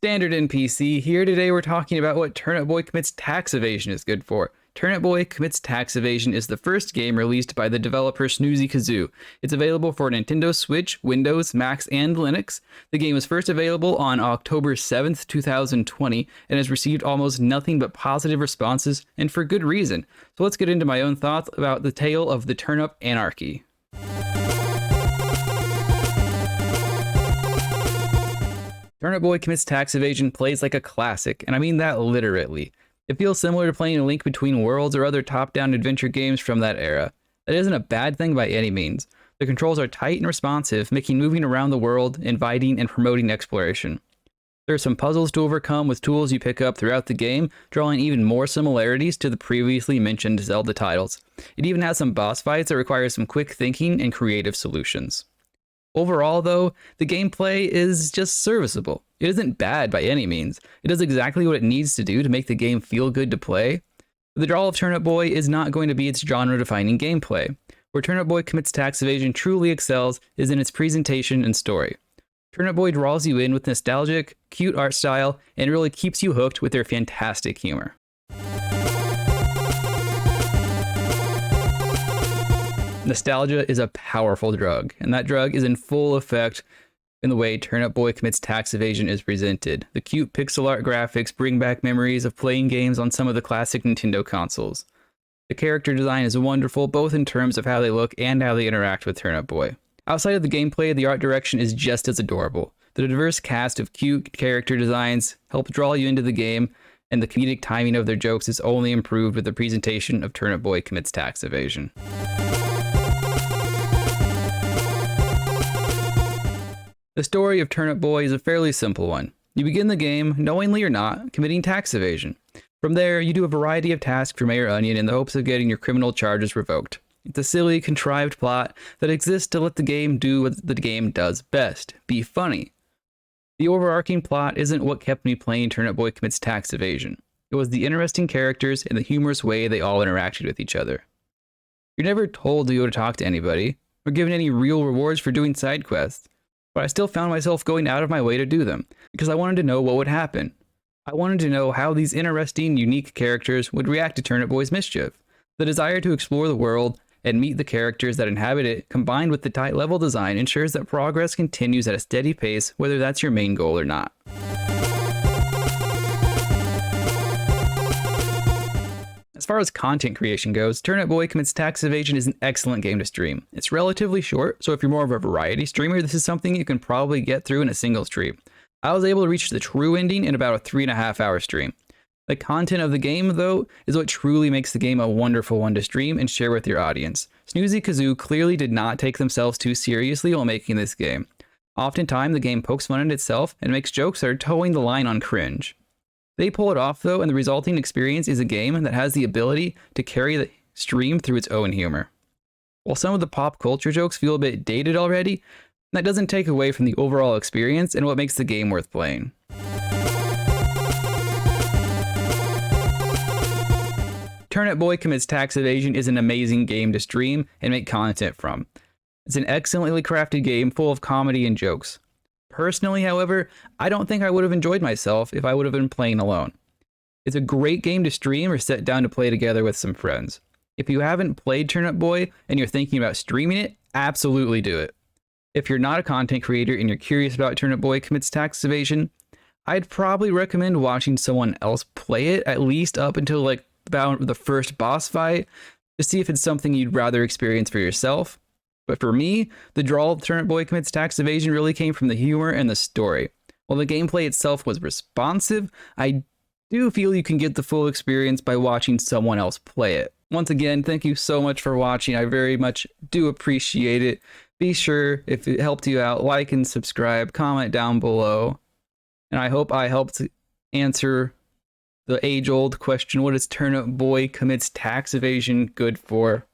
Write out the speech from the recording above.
Standard NPC here. Today we're talking about what Turnip Boy Commits Tax Evasion is good for. Turnip Boy Commits Tax Evasion is the first game released by the developer Snoozy Kazoo. It's available for Nintendo Switch, Windows, Macs, and Linux. The game was first available on October 7th, 2020, and has received almost nothing but positive responses, and for good reason. So let's get into my own thoughts about the tale of the Turnip Anarchy. Turnip Boy Commits Tax Evasion plays like a classic, and I mean that literally. It feels similar to playing A Link Between Worlds or other top-down adventure games from that era. That isn't a bad thing by any means. The controls are tight and responsive, making moving around the world inviting and promoting exploration. There are some puzzles to overcome with tools you pick up throughout the game, drawing even more similarities to the previously mentioned Zelda titles. It even has some boss fights that require some quick thinking and creative solutions. Overall, though, the gameplay is just serviceable. It isn't bad by any means. It does exactly what it needs to do to make the game feel good to play. But the draw of Turnip Boy is not going to be its genre-defining gameplay. Where Turnip Boy Commits Tax Evasion truly excels is in its presentation and story. Turnip Boy draws you in with nostalgic, cute art style, and really keeps you hooked with their fantastic humor. Nostalgia is a powerful drug, and that drug is in full effect in the way Turnip Boy Commits Tax Evasion is presented. The cute pixel art graphics bring back memories of playing games on some of the classic Nintendo consoles. The character design is wonderful, both in terms of how they look and how they interact with Turnip Boy. Outside of the gameplay, the art direction is just as adorable. The diverse cast of cute character designs help draw you into the game, and the comedic timing of their jokes is only improved with the presentation of Turnip Boy Commits Tax Evasion. The story of Turnip Boy is a fairly simple one. You begin the game, knowingly or not, committing tax evasion. From there, you do a variety of tasks for Mayor Onion in the hopes of getting your criminal charges revoked. It's a silly, contrived plot that exists to let the game do what the game does best, be funny. The overarching plot isn't what kept me playing Turnip Boy Commits Tax Evasion. It was the interesting characters and the humorous way they all interacted with each other. You're never told to go to talk to anybody, or given any real rewards for doing side quests. But I still found myself going out of my way to do them, because I wanted to know what would happen. I wanted to know how these interesting, unique characters would react to Turnip Boy's mischief. The desire to explore the world and meet the characters that inhabit it, combined with the tight level design, ensures that progress continues at a steady pace, whether that's your main goal or not. As far as content creation goes, Turnip Boy Commits Tax Evasion is an excellent game to stream. It's relatively short, so if you're more of a variety streamer, this is something you can probably get through in a single stream. I was able to reach the true ending in about a 3.5 hour stream. The content of the game, though, is what truly makes the game a wonderful one to stream and share with your audience. Snoozy Kazoo clearly did not take themselves too seriously while making this game. Oftentimes, the game pokes fun at itself and makes jokes that are towing the line on cringe. They pull it off, though, and the resulting experience is a game that has the ability to carry the stream through its own humor. While some of the pop culture jokes feel a bit dated already, that doesn't take away from the overall experience and what makes the game worth playing. Turnip Boy Commits Tax Evasion is an amazing game to stream and make content from. It's an excellently crafted game full of comedy and jokes. Personally, however, I don't think I would have enjoyed myself if I would have been playing alone. It's a great game to stream or sit down to play together with some friends. If you haven't played Turnip Boy and you're thinking about streaming it, absolutely do it. If you're not a content creator and you're curious about Turnip Boy Commits Tax Evasion, I'd probably recommend watching someone else play it at least up until about the first boss fight to see if it's something you'd rather experience for yourself. But for me, the draw of Turnip Boy Commits Tax Evasion really came from the humor and the story. While the gameplay itself was responsive, I do feel you can get the full experience by watching someone else play it. Once again, thank you so much for watching. I very much do appreciate it. Be sure, if it helped you out, like and subscribe, comment down below. And I hope I helped answer the age-old question, what is Turnip Boy Commits Tax Evasion good for?